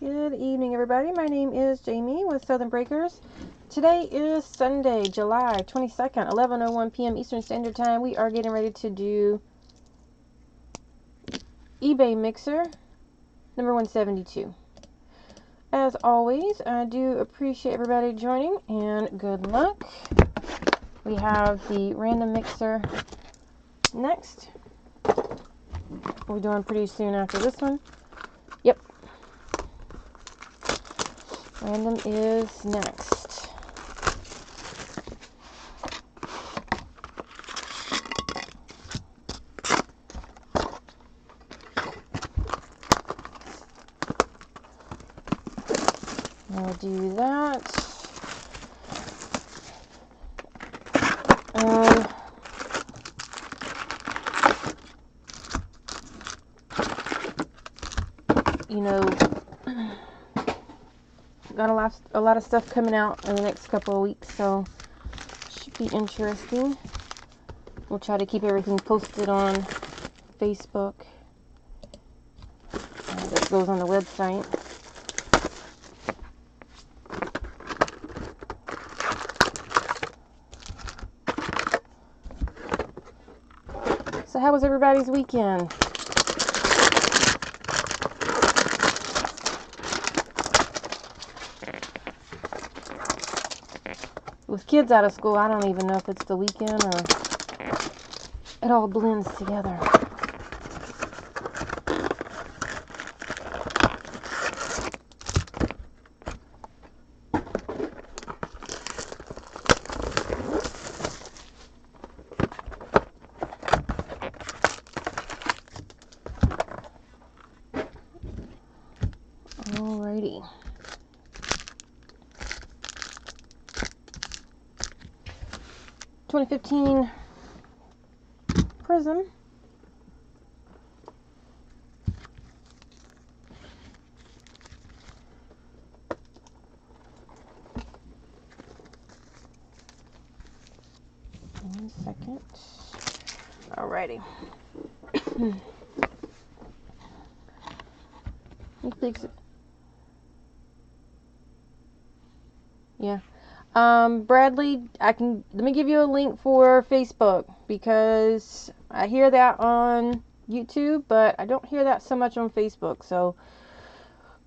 Good evening, everybody. My name is Jamie with Southern Breakers. Today is Sunday, July 22nd, 11:01 p.m. Eastern Standard Time. We are getting ready to do eBay mixer number 172. As always, I do appreciate everybody joining and good luck. We have the random mixer next. We're doing pretty soon after this one. Yep. Random is next. I'll do that. You know, got a lot of stuff coming out in the next couple of weeks, so should be interesting. We'll try to keep everything posted on Facebook. That goes on the website. So how was everybody's weekend? With kids out of school, I don't even know if it's the weekend or it all blends together. Alrighty. $20.15 Prism. One second. Alrighty. You fix it. Yeah. Bradley, let me give you a link for Facebook because I hear that on YouTube, but I don't hear that so much on Facebook. So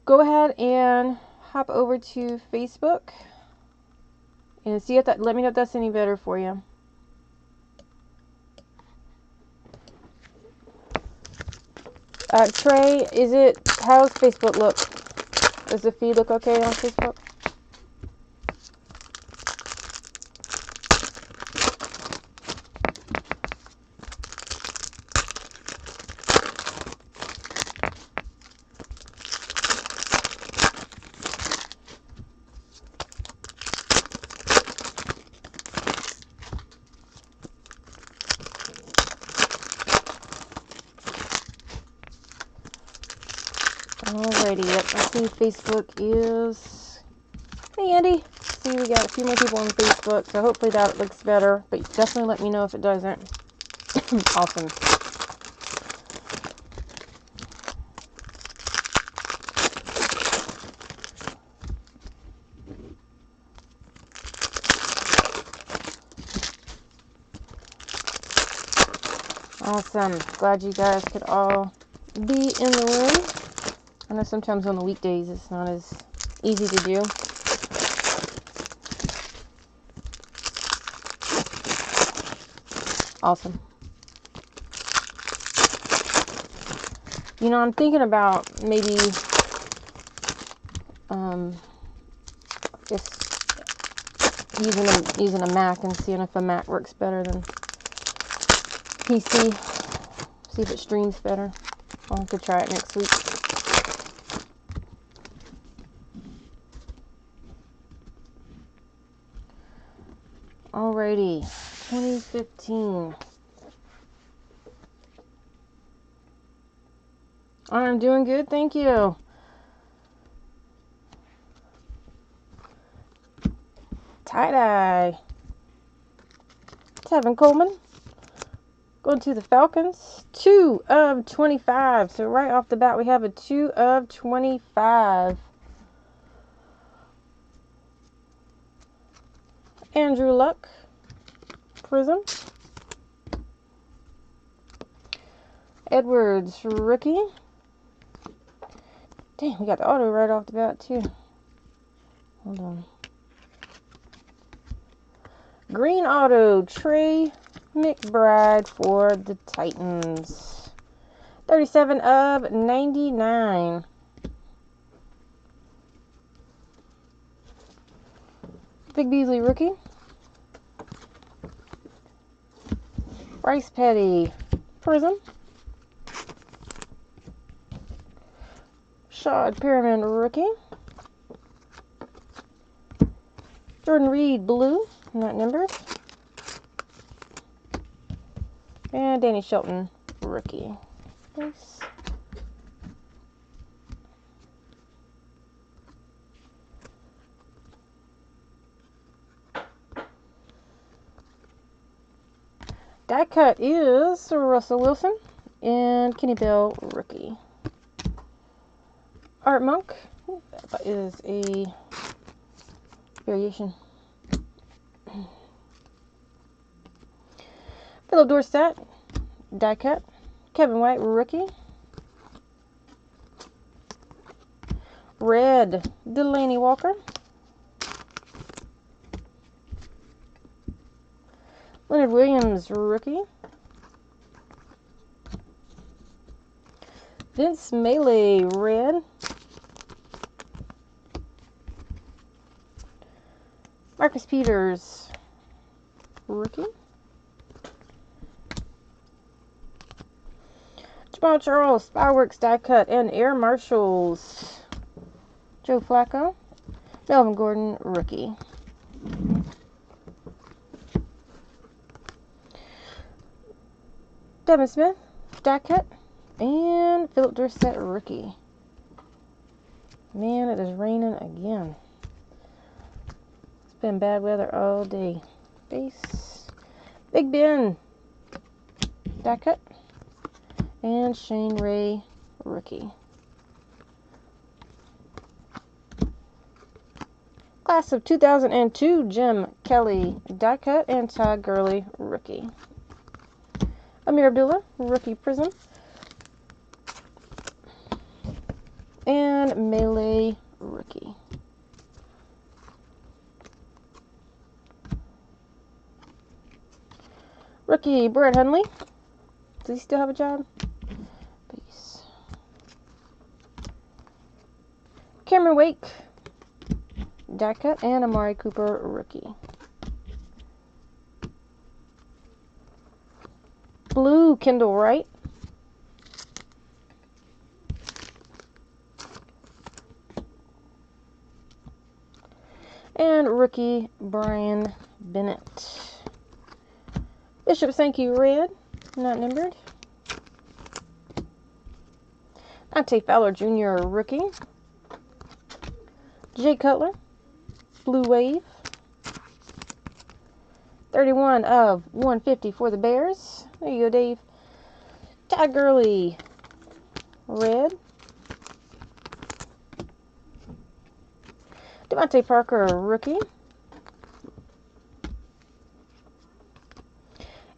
go ahead and hop over to Facebook and see if let me know if that's any better for you. Trey, how's Facebook look? Does the feed look okay on Facebook? Alrighty, yep, I see Facebook is... Hey Andy! See, we got a few more people on Facebook, so hopefully that looks better, but definitely let me know if it doesn't. Awesome. Awesome. Glad you guys could all be in the room. I know sometimes on the weekdays it's not as easy to do. Awesome. You know, I'm thinking about maybe just using a Mac and seeing if a Mac works better than PC. See if it streams better. I'll have to try it next week. Alrighty, 2015. I'm doing good, thank you. Tie-dye. Tevin Coleman. Going to the Falcons. 2 of 25. So right off the bat, we have a 2 of 25. Andrew Luck. Prism. Edwards, rookie. Dang, we got the auto right off the bat, too. Hold on. Green auto, Trey McBride for the Titans. 37 of 99. Vic Beasley, rookie. Bryce Petty, Prism. Shad Perriman, rookie. Jordan Reed, blue, not numbered. And Danny Shelton, rookie. Nice. Die cut is Russell Wilson and Kenny Bell, rookie. Art Monk, that is a variation. Philip Dorsett, die cut. Kevin White, rookie. Red, Delaney Walker. Leonard Williams, rookie. Vince Melee, red. Marcus Peters, rookie. Jamal Charles, Fireworks die cut, and Air Marshals. Joe Flacco, Melvin Gordon, rookie. Devin Smith, die cut, and Philip Dorsett, rookie. Man, it is raining again. It's been bad weather all day. Base. Big Ben, die cut, and Shane Ray, rookie. Class of 2002, Jim Kelly, die cut, and Todd Gurley, rookie. Amir Abdullah, rookie prism. And Melee, rookie. Rookie, Brett Hundley. Does he still have a job? Peace. Cameron Wake, die cut, and Amari Cooper, rookie. Blue, Kendall Wright. And rookie, Brian Bennett. Bishop Sankey, red, not numbered. Dante Fowler Jr., rookie. Jay Cutler, Blue Wave. 31 of 150 for the Bears. There you go, Dave. Todd Gurley, red. Devontae Parker, rookie.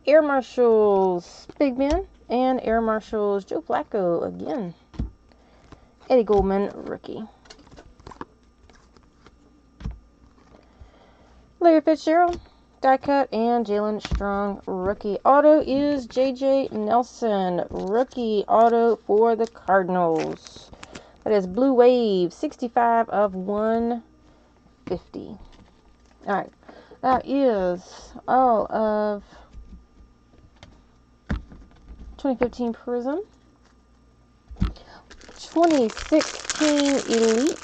Air Marshals, Big Ben. And Air Marshals, Joe Flacco again. Eddie Goldman, rookie. Larry Fitzgerald, die cut, and Jalen Strong, rookie. Auto is J.J. Nelson, rookie auto for the Cardinals. That is Blue Wave, 65 of 150. All right, that is all of 2015 Prism. 2016 Elite.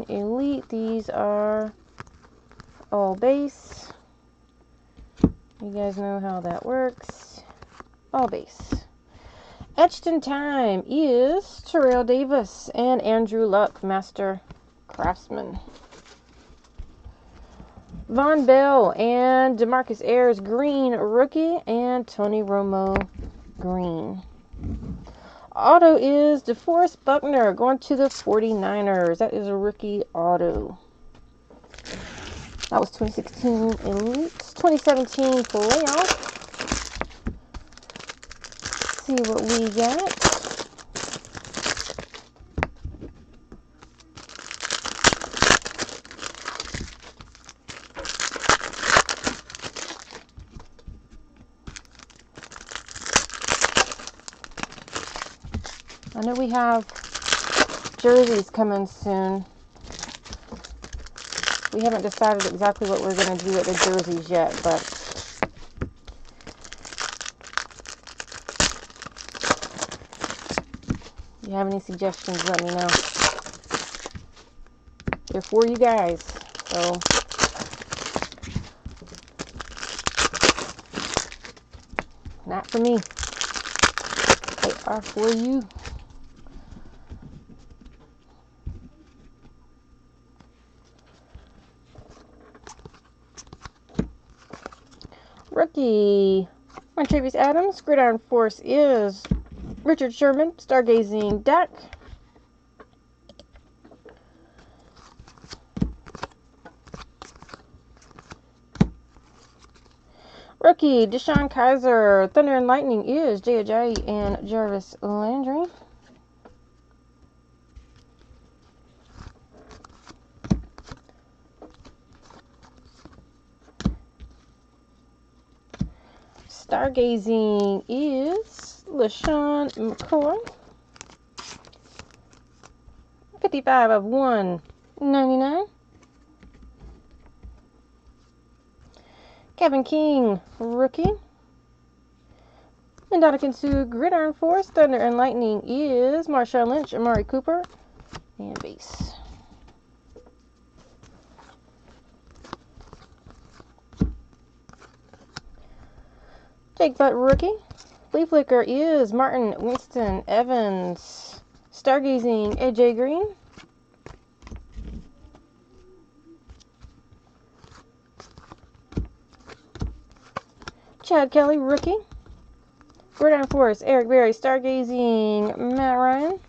Elite. These are all base. You guys know how that works. All base. Etched in Time is Terrell Davis and Andrew Luck, Master Craftsman. Von Bell and DeMarcus Ayers, green rookie, and Tony Romo, green. Auto is DeForest Buckner going to the 49ers. That is a rookie auto. That was 2016 Elite. 2017 Playoff. See what we got. I know we have jerseys coming soon. We haven't decided exactly what we're going to do with the jerseys yet, but if you have any suggestions, let me know. They're for you guys, so not for me. They are for you. Rookie, Montravius Adams. Gridiron Force is Richard Sherman. Stargazing Deck. Rookie, Deshaun Kaiser. Thunder and Lightning is Jay Ajayi and Jarvis Landry. Stargazing is LaShawn McCoy. 55 of 199. Kevin King, rookie. And Ndamukong Suh, Gridiron Force. Thunder and Lightning is Marshawn Lynch, Amari Cooper, and base. Jake Butt, rookie. Flea Flicker is Martin Winston Evans. Stargazing, AJ Green. Chad Kelly, rookie. Gridiron Force, Eric Berry. Stargazing, Matt Ryan.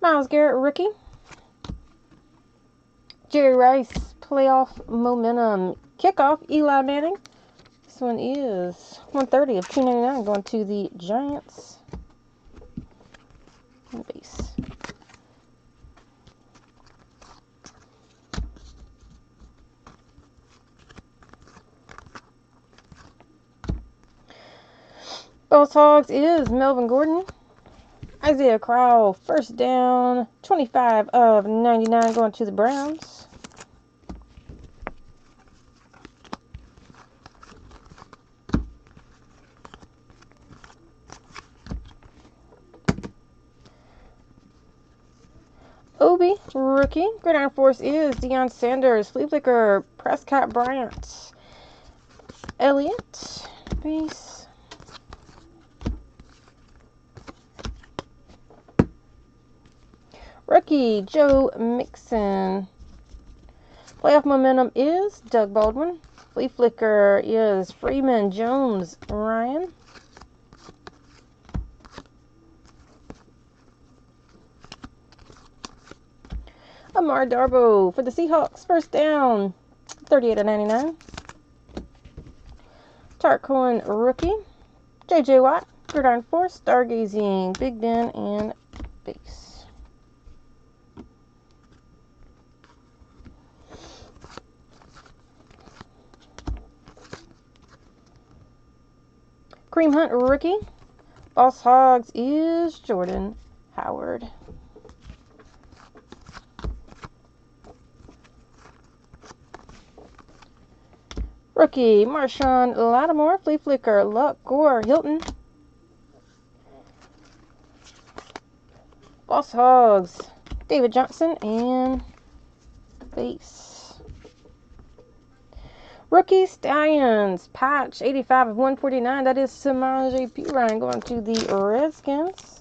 Myles Garrett, rookie. Jerry Rice, Playoff Momentum. Kickoff, Eli Manning. This one is 130 of 299 going to the Giants. And base. Boss Hogs is Melvin Gordon. Isaiah Crowell, first down, 25 of 99 going to the Browns. Obi, rookie. Gridiron Force is Deion Sanders. Flea Flicker, Prescott Bryant. Elliott, base. Rookie, Joe Mixon. Playoff Momentum is Doug Baldwin. Flea Flicker is Freeman Jones Ryan. Amar Darbo for the Seahawks, first down, 38 of 99. Tart Cohen, rookie. J.J. Watt, Gridiron Force, Stargazing, Big Ben, and base. Cream Hunt, rookie. Boss Hogs is Jordan Howard. Rookie, Marshawn Lattimore, Flea Flicker, Luck, Gore, Hilton. Boss Hogs, David Johnson, and base. Rookie Stallions patch 85 of 149. That is Samaje Perine going to the Redskins.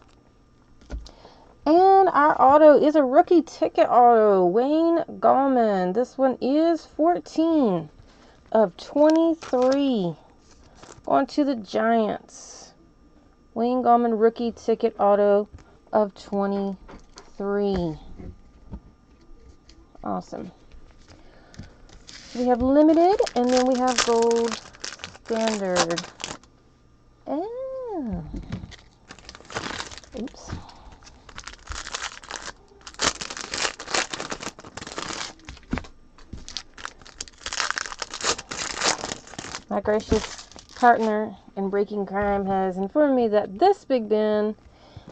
And our auto is a rookie ticket auto. Wayne Gallman. This one is 14 of 23. Going to the Giants. Wayne Gallman rookie ticket auto of 23. Awesome. We have limited, and then we have gold standard. Oh. Oops. My gracious partner in Breaking Crime has informed me that this Big Ben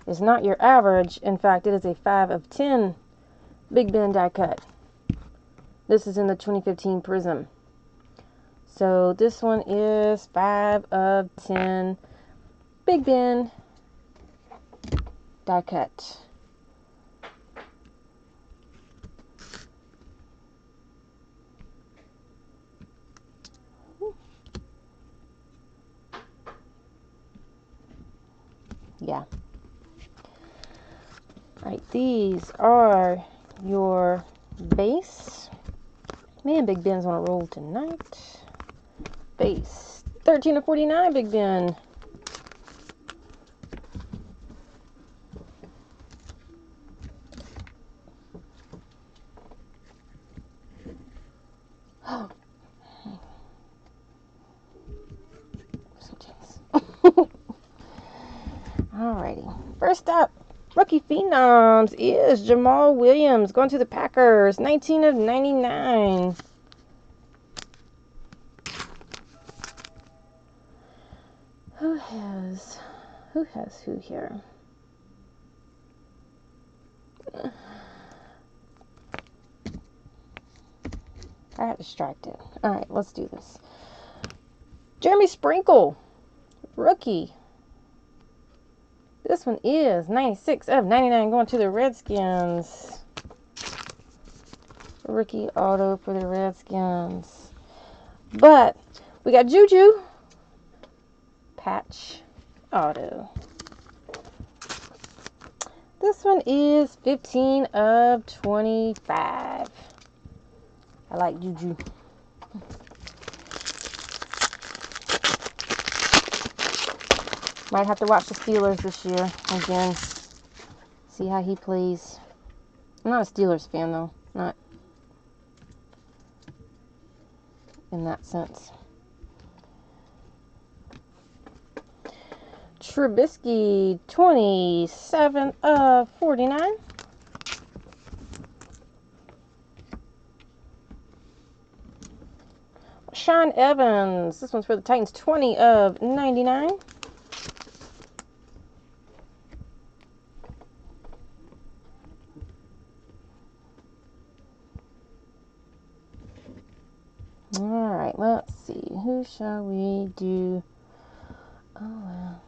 is not your average. In fact, it is a 5 of 10 Big Ben die cut. This is in the 2015 Prism. So this one is 5 of 10 Big Ben die cut. Yeah. Alright, these are your base. Man, Big Ben's on a roll tonight. Base 13 of 49, Big Ben. Alrighty. First up, Rookie Phenoms is Jamal Williams going to the Packers. 19 of 99. Who has who here? I got distracted. Alright, let's do this. Jeremy Sprinkle, rookie. This one is 96 of 99 going to the Redskins. Rookie auto for the Redskins. But we got Juju patch auto. This one is 15 of 25. I like Juju. Might have to watch the Steelers this year again. See how he plays. I'm not a Steelers fan though. Not in that sense. Trubisky, 27 of 49. Sean Evans, this one's for the Titans, 20 of 99. Alright, let's see. Who shall we do? Oh, wow.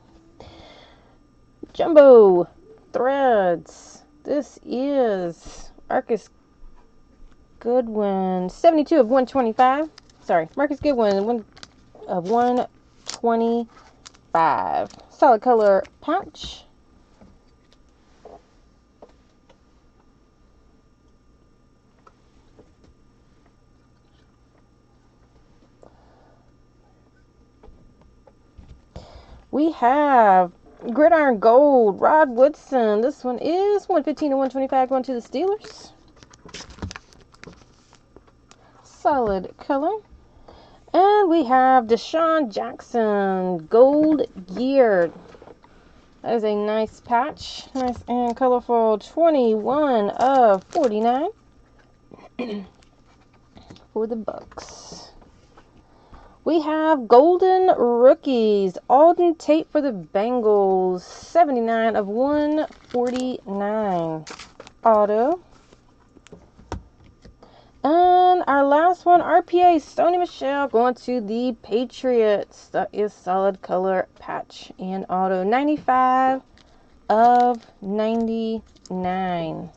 Jumbo Threads. This is Marcus Goodwin, 72 of 125. Sorry, Marcus Goodwin, 1 of 125. Solid color patch. We have Gridiron Gold, Rod Woodson. This one is 115 to 125 going to the Steelers. Solid color. And we have Deshaun Jackson, Gold Geared. That is a nice patch. Nice and colorful. 21 of 49 for the Bucks. We have Golden Rookies. Alden Tate for the Bengals. 79 of 149. Auto. And our last one, RPA, Sony Michel going to the Patriots. That is solid color patch and auto. 95 of 99.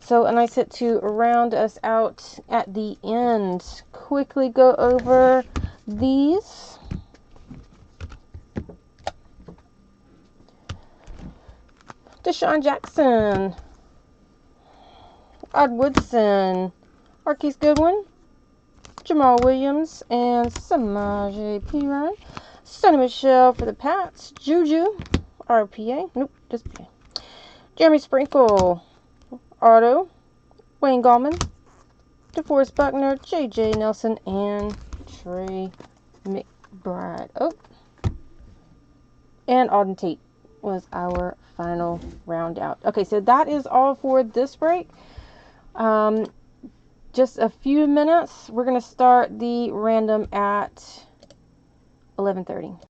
So a nice hit to round us out at the end. Quickly go over these. Deshaun Jackson, Odd Woodson, Marquise Goodwin, Jamal Williams, and Samaje Perine. Sonny Michel for the Pats. Juju, RPA. Nope, just PA. Jeremy Sprinkle, Auto. Wayne Gallman, DeForest Buckner, J.J. Nelson, and Trey McBride. Oh, and Auden Tate was our final round out. Okay, so that is all for this break. Just a few minutes. We're going to start the random at 11:30.